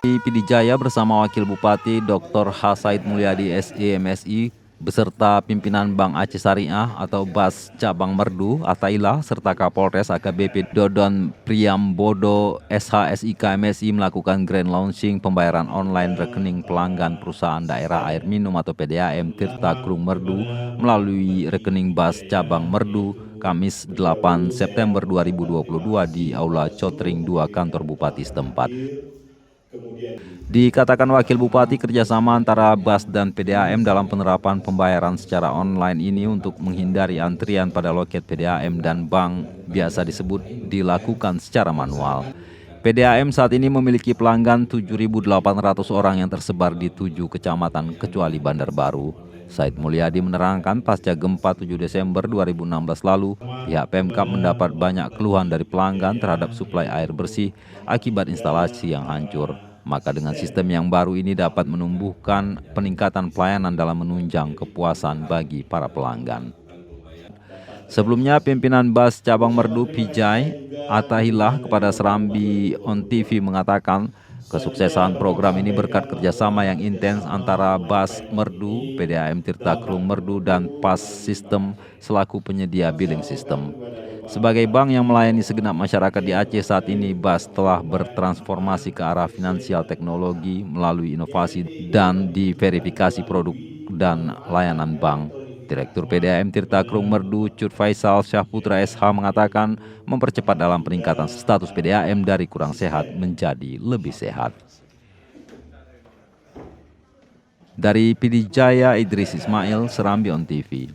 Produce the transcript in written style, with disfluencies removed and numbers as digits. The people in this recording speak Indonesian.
Di Pidijaya bersama Wakil Bupati Dr. H. Said Mulyadi SEMSI beserta pimpinan Bank Aceh Syariah atau BAS Cabang Merdu, Atailah, serta Kapolres AKBP Dodon Priambodo SHSIK MSI melakukan grand launching pembayaran online rekening pelanggan perusahaan daerah air minum atau PDAM Tirta Krung Merdu melalui rekening BAS Cabang Merdu Kamis 8 September 2022 di Aula Cotring 2 kantor Bupati setempat. Dikatakan Wakil Bupati kerjasama antara BAS dan PDAM dalam penerapan pembayaran secara online ini untuk menghindari antrian pada loket PDAM dan bank biasa disebut dilakukan secara manual. PDAM saat ini memiliki pelanggan 7.800 orang yang tersebar di 7 kecamatan kecuali Bandar Baru. Said Mulyadi menerangkan pasca gempa 7 Desember 2016 lalu, pihak Pemkab mendapat banyak keluhan dari pelanggan terhadap suplai air bersih akibat instalasi yang hancur. Maka dengan sistem yang baru ini dapat menumbuhkan peningkatan pelayanan dalam menunjang kepuasan bagi para pelanggan. Sebelumnya, pimpinan BAS Cabang Merdu Pijai Atahillah kepada Serambi On TV mengatakan kesuksesan program ini berkat kerjasama yang intens antara BAS Merdu, PDAM Tirta Krung Merdu, dan PAS Sistem selaku penyedia billing system. Sebagai bank yang melayani segenap masyarakat di Aceh saat ini, BAS telah bertransformasi ke arah finansial teknologi melalui inovasi dan diverifikasi produk dan layanan bank. Direktur PDAM Tirta Krung Merdu Cut Faisal Syahputra SH mengatakan mempercepat dalam peningkatan status PDAM dari kurang sehat menjadi lebih sehat. Dari Pidijaya, Idris Ismail, Serambi On TV.